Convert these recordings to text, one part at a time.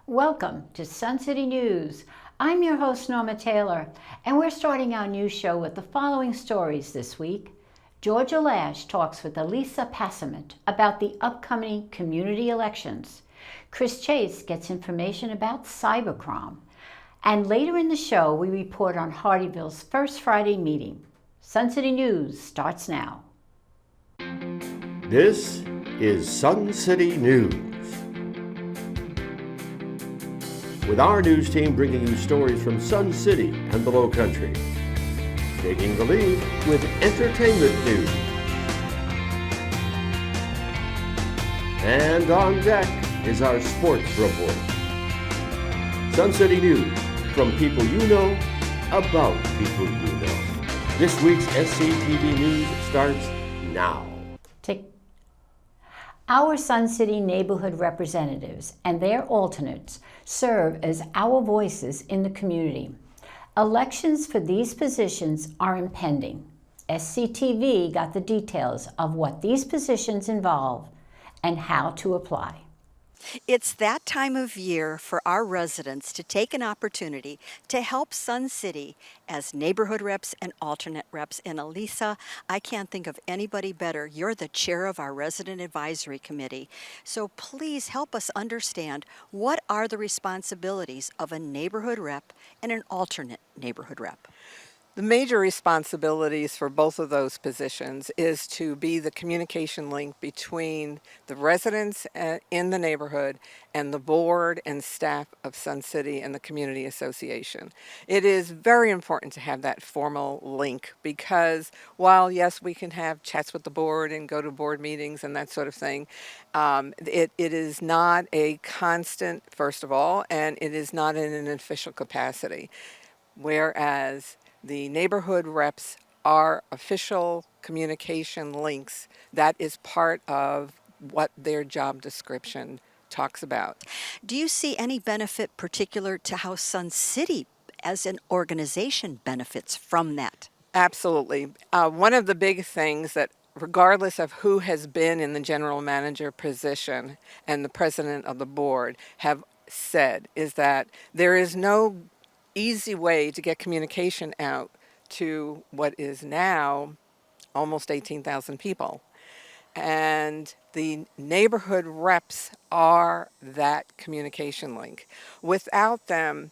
Welcome to Sun City News. I'm your host, Norma Taylor, and we're starting our news show with the following stories this week. Georgia Lash talks with Elisa Passament about the upcoming community elections. Chris Chase gets information about cybercrime. And later in the show, we report on Hardyville's first Friday meeting. Sun City News starts now. This is Sun City News. With our news team bringing you stories from Sun City and the Low Country. Taking the lead with entertainment news. And on deck is our sports report. Sun City News, from people you know, about people you know. This week's SCTV News starts now. Our Sun City neighborhood representatives and their alternates serve as our voices in the community. Elections for these positions are impending. SCTV got the details of what these positions involve and how to apply. It's that time of year for our residents to take an opportunity to help Sun City as neighborhood reps and alternate reps. And Elisa, I can't think of anybody better. You're the chair of our resident advisory committee. So please help us understand what are the responsibilities of a neighborhood rep and an alternate neighborhood rep. The major responsibilities for both of those positions is to be the communication link between the residents in the neighborhood and the board and staff of Sun City and the Community Association. It is very important to have that formal link because while, yes, we can have chats with the board and go to board meetings and that sort of thing, it is not a constant, first of all, and it is not in an official capacity. Whereas the neighborhood reps are official communication links. That is part of what their job description talks about. Do you see any benefit particular to how Sun City as an organization benefits from that? Absolutely. One of the big things that regardless of who has been in the general manager position and the president of the board have said is that there is no easy way to get communication out to what is now almost 18,000 people. And the neighborhood reps are that communication link. Without them,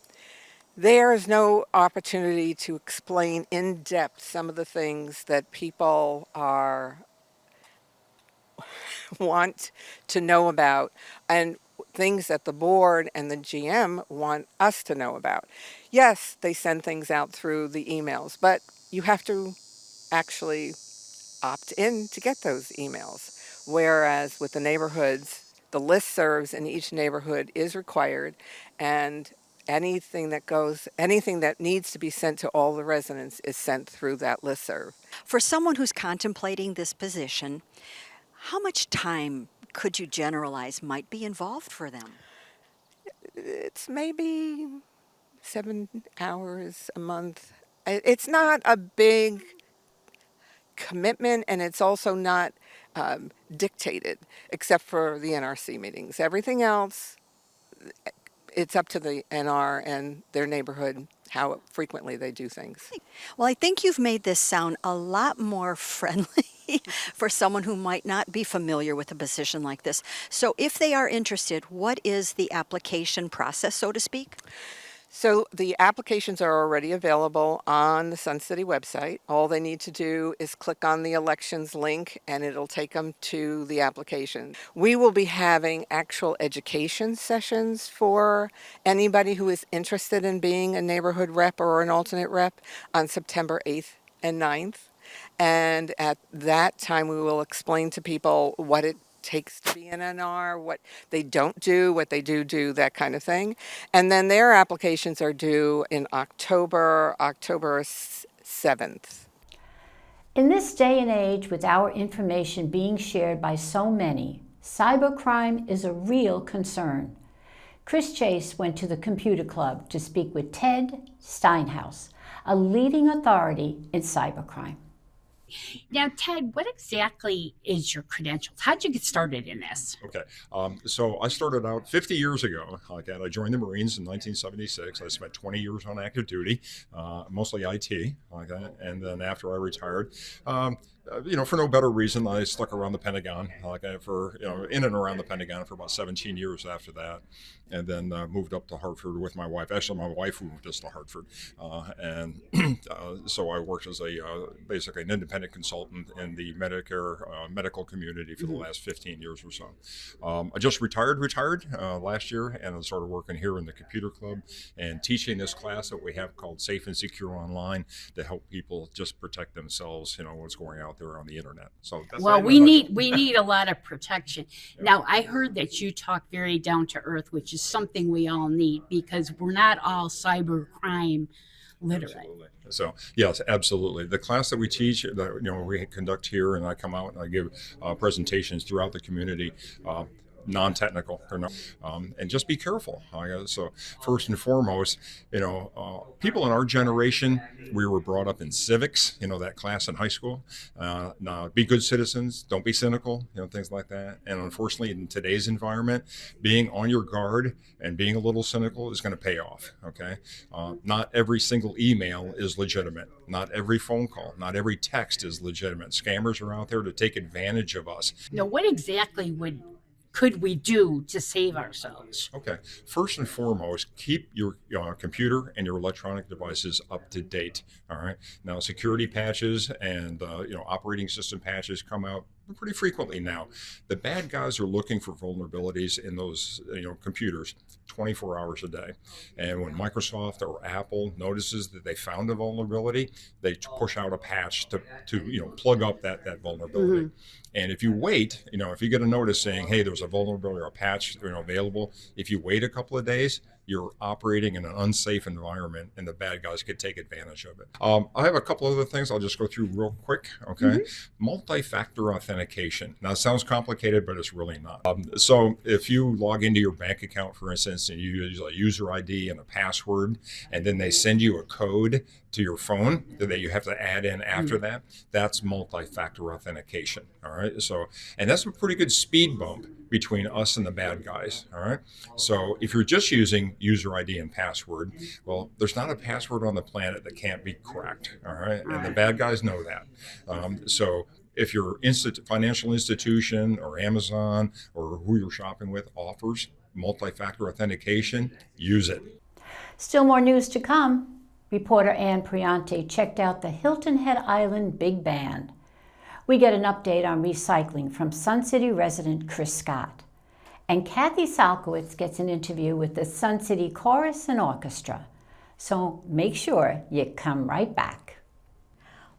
there is no opportunity to explain in depth some of the things that people want to know about and things that the board and the GM want us to know about. Yes, they send things out through the emails, but you have to actually opt in to get those emails. Whereas with the neighborhoods, the listservs in each neighborhood is required, and anything that needs to be sent to all the residents is sent through that listserv. For someone who's contemplating this position, how much time could you generalize might be involved for them? It's maybe 7 hours a month. It's not a big commitment, and it's also not dictated, except for the NRC meetings. Everything else, it's up to the NR and their neighborhood how frequently they do things. Well, I think you've made this sound a lot more friendly for someone who might not be familiar with a position like this. So if they are interested, what is the application process, so to speak? So the applications are already available on the Sun City website. All they need to do is click on the elections link and it'll take them to the application. We will be having actual education sessions for anybody who is interested in being a neighborhood rep or an alternate rep on September 8th and 9th. And at that time, we will explain to people what it takes to be an NR, what they don't do, what they do, that kind of thing. And then their applications are due in October 7th. In this day and age, with our information being shared by so many, cybercrime is a real concern. Chris Chase went to the Computer Club to speak with Ted Steinhaus, a leading authority in cybercrime. Now, Ted, what exactly is your credentials? How'd you get started in this? Okay, so I started out 50 years ago. I joined the Marines in 1976. I spent 20 years on active duty, mostly IT. And then after I retired, for no better reason, I stuck around the Pentagon, in and around the Pentagon for about 17 years after that, and then moved up to Hartford with my wife. Actually, my wife moved us to Hartford, and so I worked as basically an independent consultant in the Medicare medical community for the last 15 years or so. I just retired last year, and I started working here in the computer club and teaching this class that we have called Safe and Secure Online to help people just protect themselves. What's going out there on the internet. So that's we need a lot of protection. Yeah. Now, I heard that you talk very down to earth, which is something we all need because we're not all cybercrime literate. Absolutely. So yes, absolutely. The class that we teach, that we conduct here, and I come out and I give presentations throughout the community. Non-technical or not, and just be careful. So first and foremost, people in our generation, we were brought up in civics, that class in high school. Now, be good citizens, don't be cynical, things like that. And unfortunately, in today's environment, being on your guard and being a little cynical is going to pay off. Okay, not every single email is legitimate. Not every phone call, not every text is legitimate. Scammers are out there to take advantage of us. Now, what exactly could we do to save ourselves? Okay. First and foremost, keep your computer and your electronic devices up to date. All right. Now, security patches and operating system patches come out pretty frequently now. The bad guys are looking for vulnerabilities in those computers 24 hours a day. And when Microsoft or Apple notices that they found a vulnerability, they push out a patch to plug up that vulnerability. Mm-hmm. And if you wait, if you get a notice saying, hey, there's a vulnerability or a patch available, if you wait a couple of days, you're operating in an unsafe environment and the bad guys could take advantage of it. I have a couple other things I'll just go through real quick, okay? Mm-hmm. Multi-factor authentication. Now, it sounds complicated, but it's really not. So if you log into your bank account, for instance, and you use a user ID and a password, and then they send you a code to your phone that you have to add in after that, that's multi-factor authentication, all right? So, and that's a pretty good speed bump between us and the bad guys, all right? So if you're just using user ID and password, well, there's not a password on the planet that can't be cracked, all right? And the bad guys know that. So if your financial institution or Amazon or who you're shopping with offers multi-factor authentication, use it. Still more news to come. Reporter Ann Priante checked out the Hilton Head Island Big Band. We get an update on recycling from Sun City resident Chris Scott. And Kathy Salkowitz gets an interview with the Sun City Chorus and Orchestra. So make sure you come right back.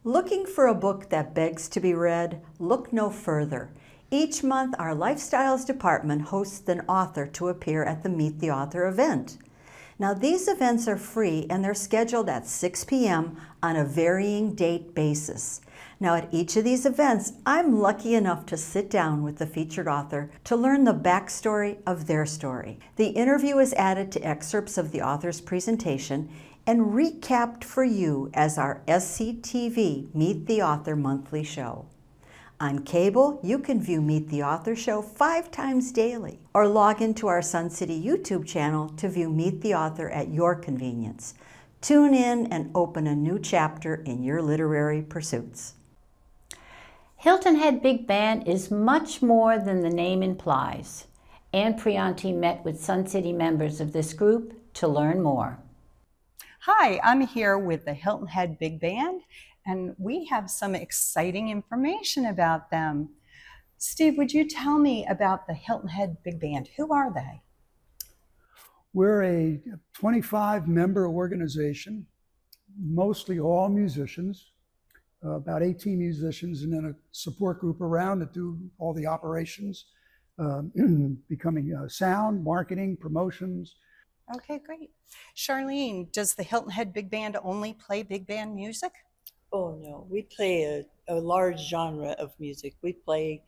Looking for a book that begs to be read? Look no further. Each month, our Lifestyles Department hosts an author to appear at the Meet the Author event. Now, these events are free and they're scheduled at 6 p.m. on a varying date basis. Now, at each of these events, I'm lucky enough to sit down with the featured author to learn the backstory of their story. The interview is added to excerpts of the author's presentation and recapped for you as our SCTV Meet the Author monthly show. On cable, you can view Meet the Author show 5 times daily, or log into our Sun City YouTube channel to view Meet the Author at your convenience. Tune in and open a new chapter in your literary pursuits. Hilton Head Big Band is much more than the name implies. Ann Priante met with Sun City members of this group to learn more. Hi, I'm here with the Hilton Head Big Band, and we have some exciting information about them. Steve, would you tell me about the Hilton Head Big Band? Who are they? We're a 25-member organization, mostly all musicians, about 18 musicians, and then a support group around that do all the operations, becoming sound, marketing, promotions. Okay, great. Charlene, does the Hilton Head Big Band only play big band music? Oh no, we play a large genre of music. We play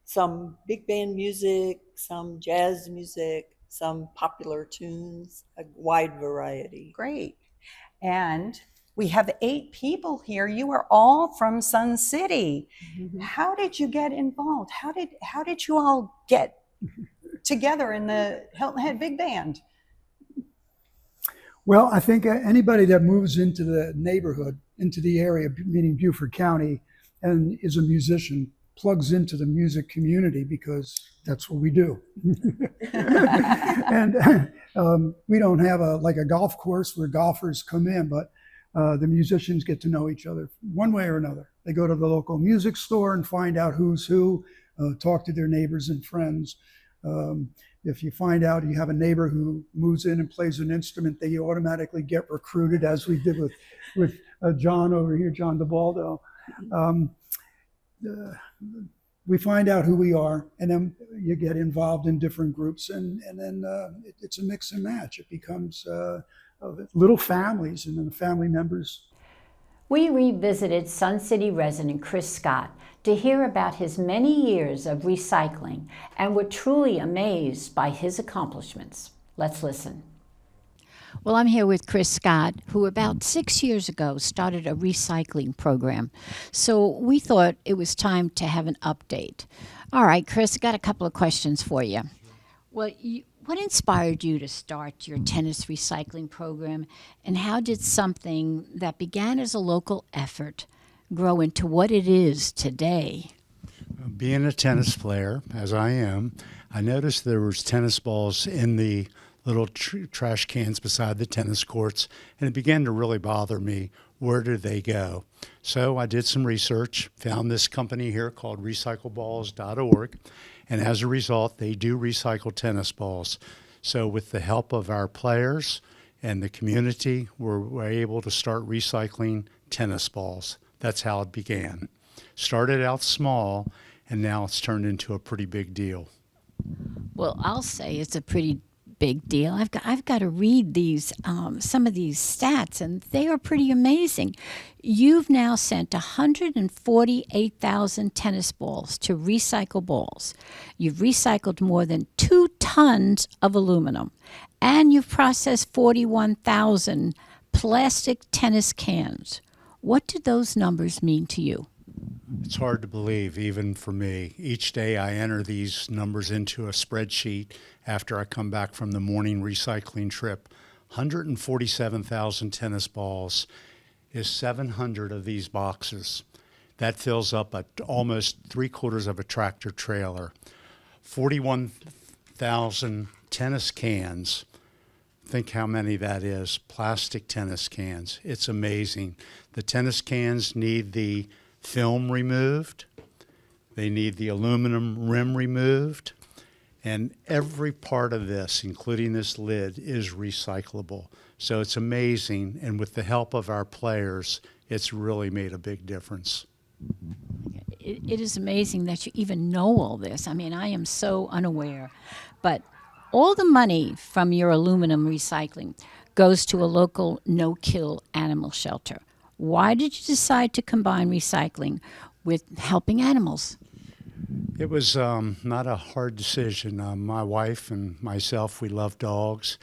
some big band music, some jazz music, some popular tunes, a wide variety. Great. And We have 8 people here. You are all from Sun City. How did you get involved? How did you all get together in the Hilton Head Big Band? Well, I think anybody that moves into the neighborhood, into the area, meaning Beaufort County, and is a musician, plugs into the music community because that's what we do. And we don't have like a golf course where golfers come in, but the musicians get to know each other one way or another. They go to the local music store and find out who's who, talk to their neighbors and friends. If you find out you have a neighbor who moves in and plays an instrument, they automatically get recruited, as we did with John over here, John DeBaldo. We find out who we are, and then you get involved in different groups, and then it's a mix and match. It becomes little families, and then the family members. We revisited Sun City resident Chris Scott to hear about his many years of recycling, and were truly amazed by his accomplishments. Let's listen. Well, I'm here with Chris Scott, who about 6 years ago started a recycling program. So we thought it was time to have an update. All right, Chris, I got a couple of questions for you. Well, what inspired you to start your tennis recycling program, and how did something that began as a local effort grow into what it is today? Being a tennis player, as I am, I noticed there was tennis balls in the little trash cans beside the tennis courts, and it began to really bother me. Where did they go? So I did some research, found this company here called recycleballs.org, and as a result, they do recycle tennis balls. So with the help of our players and the community, we're able to start recycling tennis balls. That's how it began. Started out small, and now it's turned into a pretty big deal. Well, I'll say it's a pretty big deal. I've got to read these some of these stats, and they are pretty amazing. You've now sent 148,000 tennis balls to Recycle Balls. You've recycled more than 2 tons of aluminum, and you've processed 41,000 plastic tennis cans. What do those numbers mean to you? It's hard to believe, even for me. Each day I enter these numbers into a spreadsheet after I come back from the morning recycling trip. 147,000 tennis balls is 700 of these boxes. That fills up almost 3/4 of a tractor trailer. 41,000 tennis cans. Think how many that is, plastic tennis cans. It's amazing. The tennis cans need the film removed, they need the aluminum rim removed, and every part of this, including this lid, is recyclable. So it's amazing, and with the help of our players, it's really made a big difference. It is amazing that you even know all this. I mean, I am so unaware. But all the money from your aluminum recycling goes to a local no-kill animal shelter. Why did you decide to combine recycling with helping animals? It was not a hard decision. My wife and myself, we love dogs,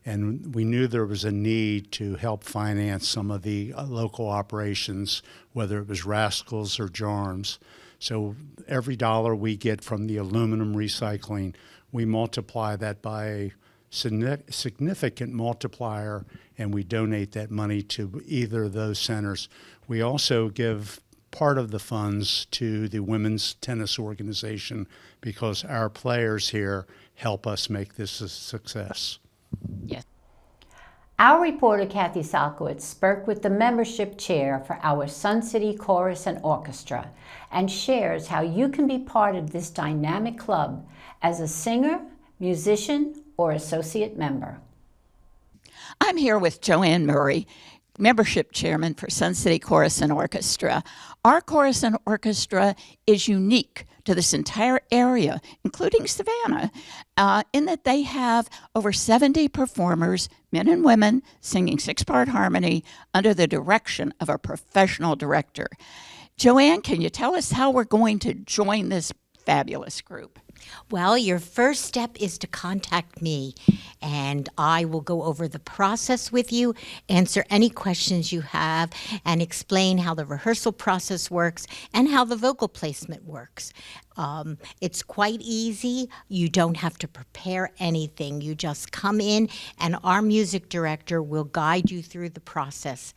and we knew there was a need to help finance some of the local operations, whether it was Rascals or Jarms. So every dollar we get from the aluminum recycling, we multiply that by a significant multiplier, and we donate that money to either of those centers. We also give part of the funds to the women's tennis organization because our players here help us make this a success. Yes. Our reporter Kathy Salkowitz spoke with the membership chair for our Sun City Chorus and Orchestra and shares how you can be part of this dynamic club as a singer, musician, or associate member. I'm here with Joanne Murray, membership chairman for Sun City Chorus and Orchestra. Our chorus and orchestra is unique to this entire area, including Savannah, in that they have over 70 performers, men and women, singing 6-part harmony under the direction of a professional director. Joanne, can you tell us how we're going to join this fabulous group? Well, your first step is to contact me, and I will go over the process with you, answer any questions you have, and explain how the rehearsal process works and how the vocal placement works. It's quite easy. You don't have to prepare anything. You just come in, and our music director will guide you through the process.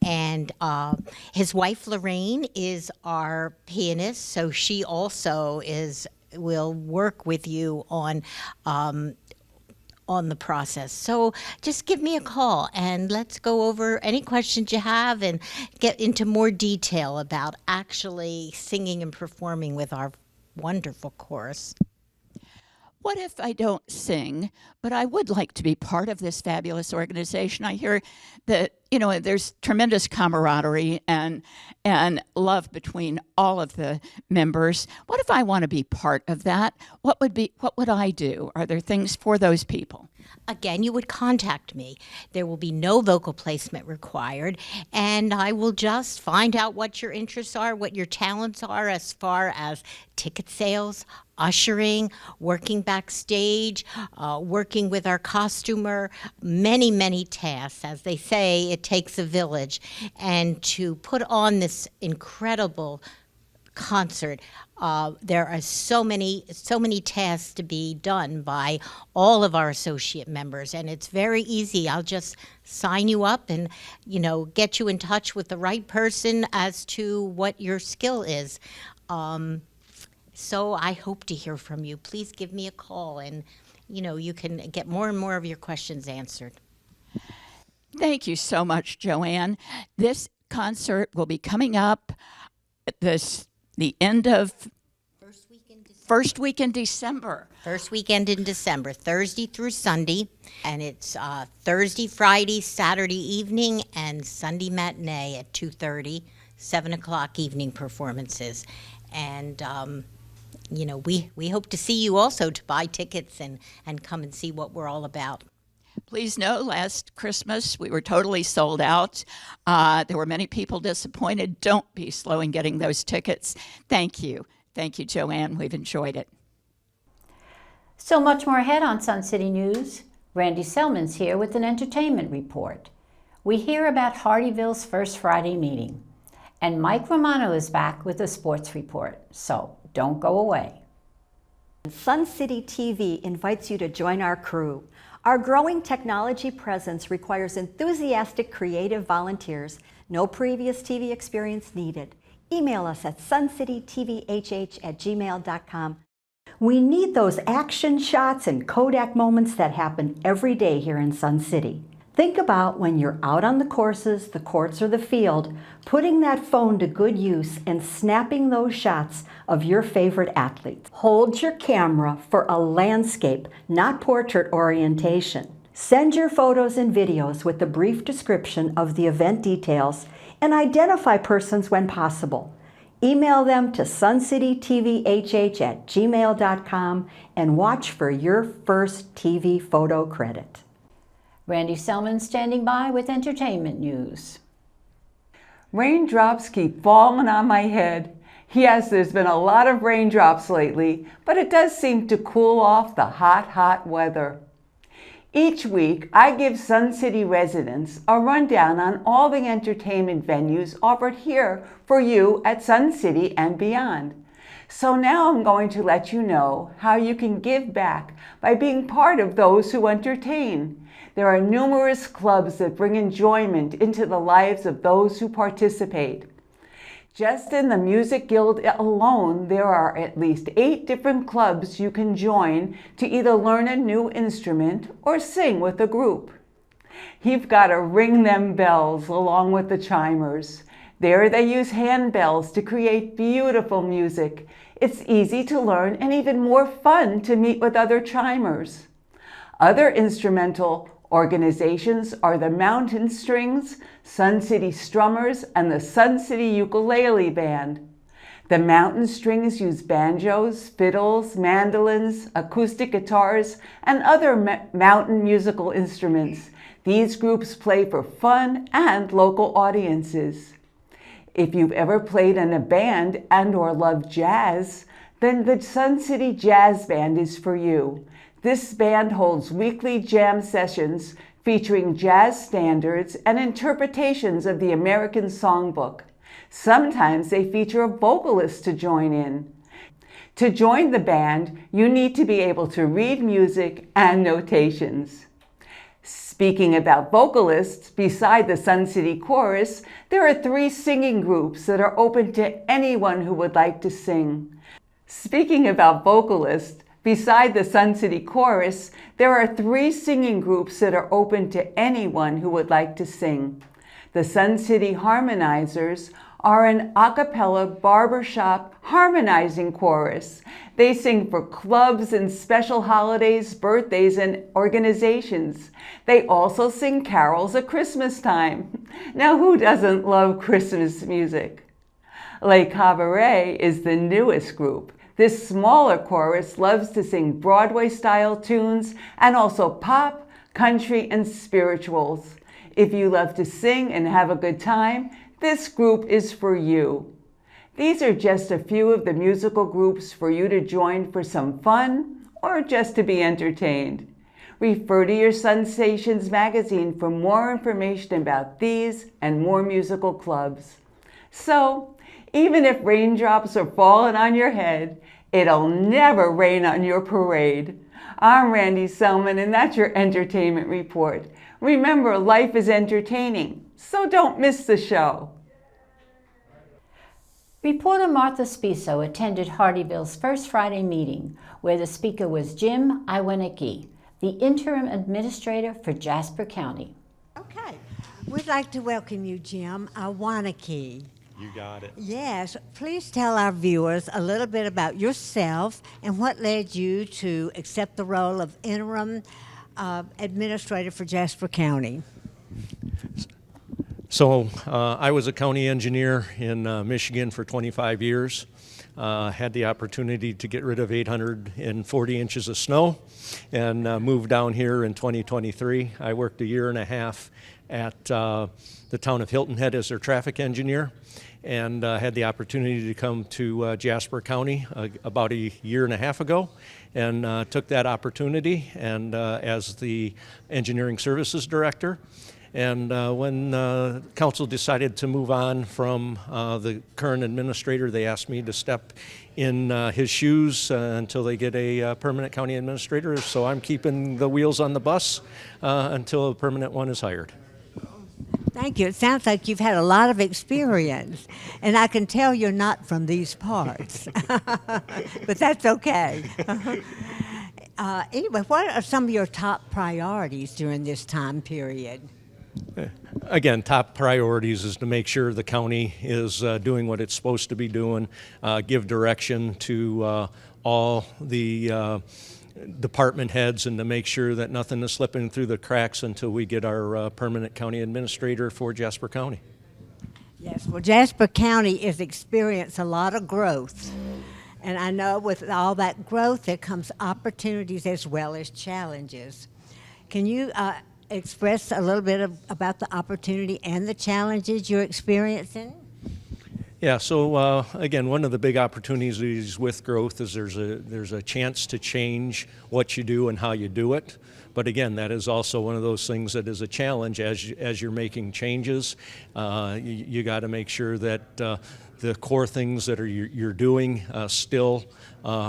And his wife Lorraine is our pianist, so she also will work with you on the process. So just give me a call and let's go over any questions you have and get into more detail about actually singing and performing with our wonderful chorus. What if I don't sing, but I would like to be part of this fabulous organization? I hear that, there's tremendous camaraderie and love between all of the members. What if I want to be part of that? What would I do? Are there things for those people? Again, you would contact me. There will be no vocal placement required, and I will just find out what your interests are, what your talents are as far as ticket sales, ushering, working backstage, working with our costumer, many, many tasks. As they say, it takes a village. And to put on this incredible concert, there are so many tasks to be done by all of our associate members, and it's very easy. I'll just sign you up and get you in touch with the right person as to what your skill is. So I hope to hear from you. Please give me a call, and you can get more and more of your questions answered. Thank you so much, Joanne. This concert will be coming up at the end of first week in December. First weekend in December, Thursday through Sunday, and it's Thursday, Friday, Saturday evening, and Sunday matinee at 2:30, 7 o'clock evening performances. And we hope to see you also to buy tickets and come and see what we're all about. Please know, last Christmas we were totally sold out. There were many people disappointed. Don't be slow in getting those tickets. Thank you. Thank you, Joanne. We've enjoyed it. So much more ahead on Sun City News. Randy Selman's here with an entertainment report. We hear about Hardyville's First Friday meeting. And Mike Romano is back with a sports report. So don't go away. Sun City TV invites you to join our crew. Our growing technology presence requires enthusiastic, creative volunteers. No previous TV experience needed. Email us at suncitytvhh@gmail.com. We need those action shots and Kodak moments that happen every day here in Sun City. Think about when you're out on the courses, the courts, or the field, putting that phone to good use and snapping those shots of your favorite athletes. Hold your camera for a landscape, not portrait orientation. Send your photos and videos with a brief description of the event details and identify persons when possible. Email them to suncitytvhh@gmail.com and watch for your first TV photo credit. Randy Selman standing by with entertainment news. Raindrops keep falling on my head. Yes, there's been a lot of raindrops lately, but it does seem to cool off the hot, hot weather. Each week, I give Sun City residents a rundown on all the entertainment venues offered here for you at Sun City and beyond. So now I'm going to let you know how you can give back by being part of those who entertain. There are numerous clubs that bring enjoyment into the lives of those who participate. Just in the Music Guild alone, there are at least 8 different clubs you can join to either learn a new instrument or sing with a group. You've got to ring them bells along with the chimers. There they use handbells to create beautiful music. It's easy to learn and even more fun to meet with other chimers. Other instrumental organizations are the Mountain Strings, Sun City Strummers, and the Sun City Ukulele Band. The Mountain Strings use banjos, fiddles, mandolins, acoustic guitars, and other mountain musical instruments. These groups play for fun and local audiences. If you've ever played in a band and or love jazz, then the Sun City Jazz Band is for you. This band holds weekly jam sessions featuring jazz standards and interpretations of the American Songbook. Sometimes they feature a vocalist to join in. To join the band, you need to be able to read music and notations. Speaking about vocalists, beside the Sun City Chorus, there are 3 singing groups that are open to anyone who would like to sing. Speaking about vocalists, beside the Sun City Chorus, there are 3 singing groups that are open to anyone who would like to sing. The Sun City Harmonizers are an a cappella barbershop harmonizing chorus. They sing for clubs and special holidays, birthdays, and organizations. They also sing carols at Christmas time. Now, who doesn't love Christmas music? Les Cabarets is the newest group. This smaller chorus loves to sing Broadway-style tunes and also pop, country, and spirituals. If you love to sing and have a good time, this group is for you. These are just a few of the musical groups for you to join for some fun or just to be entertained. Refer to your Sun Stations magazine for more information about these and more musical clubs. So, even if raindrops are falling on your head, it'll never rain on your parade. I'm Randy Selman, and that's your entertainment report. Remember, life is entertaining, so don't miss the show. Reporter Martha Spiso attended Hardyville's first Friday meeting, where the speaker was Jim Iwanicki, the interim administrator for Jasper County. Okay, we'd like to welcome you, Jim Iwanicki. You got it. Yes, please tell our viewers a little bit about yourself and what led you to accept the role of interim administrator for Jasper County. So I was a county engineer in Michigan for 25 years. Had the opportunity to get rid of 840 inches of snow and moved down here in 2023. I worked 1.5 years at the town of Hilton Head as their traffic engineer, and had the opportunity to come to Jasper County about 1.5 years ago, and took that opportunity and as the engineering services director. And when council decided to move on from the current administrator, they asked me to step in his shoes until they get a permanent county administrator. So I'm keeping the wheels on the bus until a permanent one is hired. Thank you. It sounds like you've had a lot of experience, and I can tell you're not from these parts, but that's okay. Anyway, what are some of your top priorities during this time period? Again, top priorities is to make sure the county is doing what it's supposed to be doing, give direction to all the department heads, and to make sure that nothing is slipping through the cracks until we get our permanent county administrator for Jasper County. Yes, well, Jasper County is experiencing a lot of growth. And I know with all that growth, there comes opportunities as well as challenges. Can you express a little bit about the opportunity and the challenges you're experiencing? Yeah, so again, one of the big opportunities with growth is there's a chance to change what you do and how you do it. But again, that is also one of those things that is a challenge as you're making changes. You got to make sure that the core things that you're doing still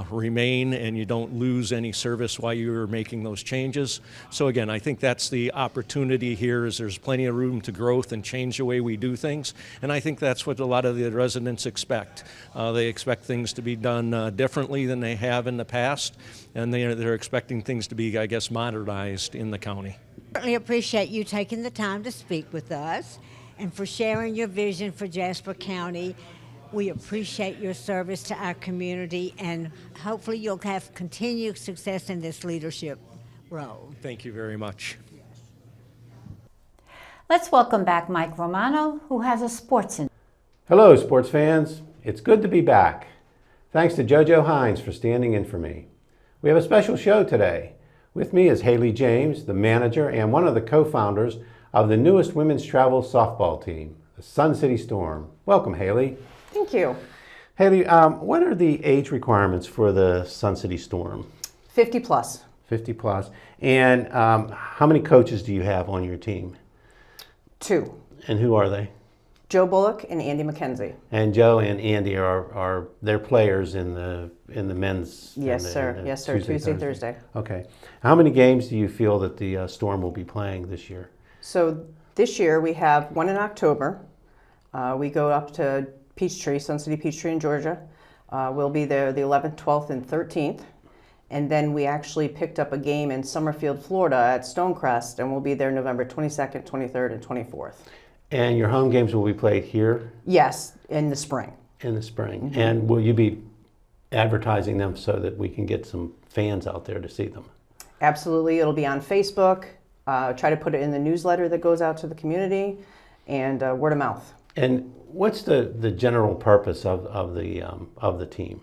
remain, and you don't lose any service while you're making those changes. So again, I think that's the opportunity here, is there's plenty of room to growth and change the way we do things. And I think that's what a lot of the residents expect. They expect things to be done differently than they have in the past, and they're expecting things to be, I guess, modernized in the county. Certainly appreciate you taking the time to speak with us and for sharing your vision for Jasper County. We appreciate your service to our community, and hopefully you'll have continued success in this leadership role. Thank you very much. Let's welcome back Mike Romano, who has a sports in. Hello, sports fans. It's good to be back. Thanks to JoJo Hines for standing in for me. We have a special show today. With me is Haley James, the manager and one of the co-founders of the newest women's travel softball team, the Sun City Storm. Welcome, Haley. Thank you. Haley, what are the age requirements for the Sun City Storm? 50 plus. 50 plus. And how many coaches do you have on your team? 2. And who are they? Joe Bullock and Andy McKenzie. And Joe and Andy are they're players in the men's. Yes, sir. Yes, sir. Tuesday, Thursday. Okay. How many games do you feel that the Storm will be playing this year? So this year we have one in October. We go up to Peachtree, Sun City Peachtree in Georgia. We'll be there the 11th, 12th, and 13th. And then we actually picked up a game in Summerfield, Florida at Stonecrest, and we'll be there November 22nd, 23rd, and 24th. And your home games will be played here? Yes, in the spring. In the spring. Mm-hmm. And will you be advertising them so that we can get some fans out there to see them? Absolutely. It'll be on Facebook. Try to put it in the newsletter that goes out to the community, and word of mouth. And what's the general purpose of the team?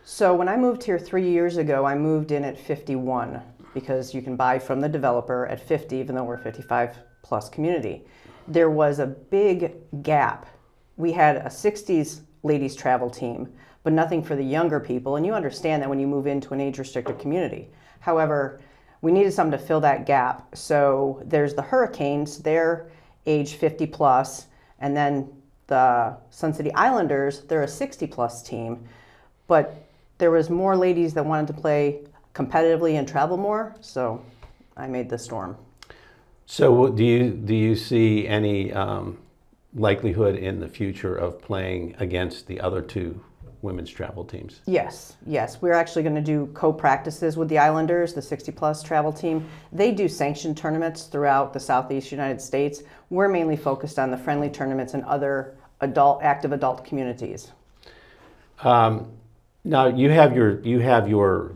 So when I moved here 3 years ago, I moved in at 51 because you can buy from the developer at 50, even though we're a 55 plus community. There was a big gap. We had a 60s ladies travel team, but nothing for the younger people. And you understand that when you move into an age-restricted community. However, we needed something to fill that gap. So there's the Hurricanes, they're age 50 plus, and then the Sun City Islanders, they're a 60 plus team. But there was more ladies that wanted to play competitively and travel more, so I made the Storm. So do you see any likelihood in the future of playing against the other 2 women's travel teams? Yes. We're actually going to do co-practices with the Islanders, the 60 plus travel team. They do sanctioned tournaments throughout the Southeast United States. We're mainly focused on the friendly tournaments and other active adult communities. Now you have your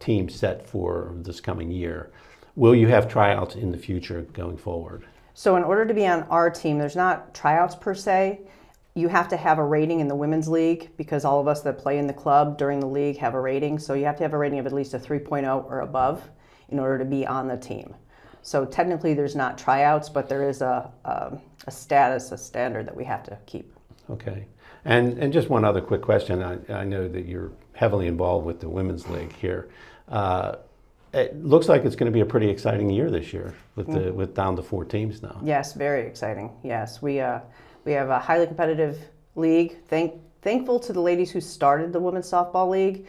team set for this coming year. Will you have tryouts in the future going forward? So in order to be on our team, there's not tryouts per se. You have to have a rating in the women's league because all of us that play in the club during the league have a rating. So you have to have a rating of at least a 3.0 or above in order to be on the team. So technically there's not tryouts, but there is a standard that we have to keep. Okay. And just one other quick question. I know that you're heavily involved with the women's league here. It looks like it's going to be a pretty exciting year this year with down to 4 teams now. Yes, very exciting. Yes, we have a highly competitive league. Thankful to the ladies who started the women's softball league,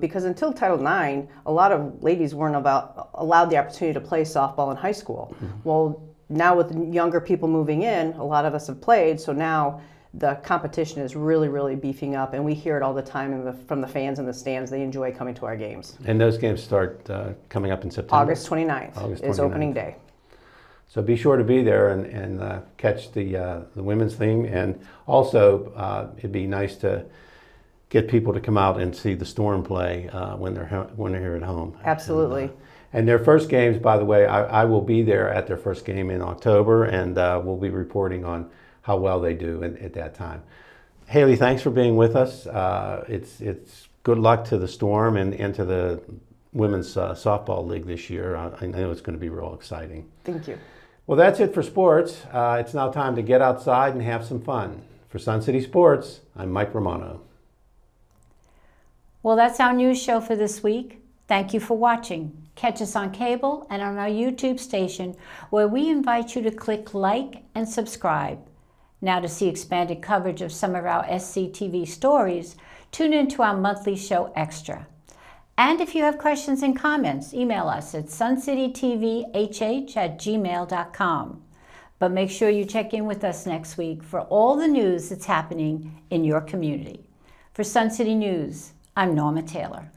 because until Title IX, a lot of ladies weren't allowed the opportunity to play softball in high school. Mm-hmm. Well, now with younger people moving in, a lot of us have played, so now the competition is really, really beefing up, and we hear it all the time from the fans in the stands. They enjoy coming to our games. And those games start coming up in September? August 29th is opening day. So be sure to be there and catch the women's thing. And also, it'd be nice to get people to come out and see the Storm play when they're here at home. Absolutely. And their first games, by the way, I will be there at their first game in October, and we'll be reporting on how well they do at that time. Haley, thanks for being with us. It's good luck to the Storm and to the women's softball league this year. I know it's going to be real exciting. Thank you. Well, that's it for sports. It's now time to get outside and have some fun. For Sun City Sports, I'm Mike Romano. Well, that's our news show for this week. Thank you for watching. Catch us on cable and on our YouTube station, where we invite you to click like and subscribe. Now, to see expanded coverage of some of our SCTV stories, tune into our monthly show Extra. And if you have questions and comments, email us at suncitytvhh@gmail.com. But make sure you check in with us next week for all the news that's happening in your community. For Sun City News, I'm Norma Taylor.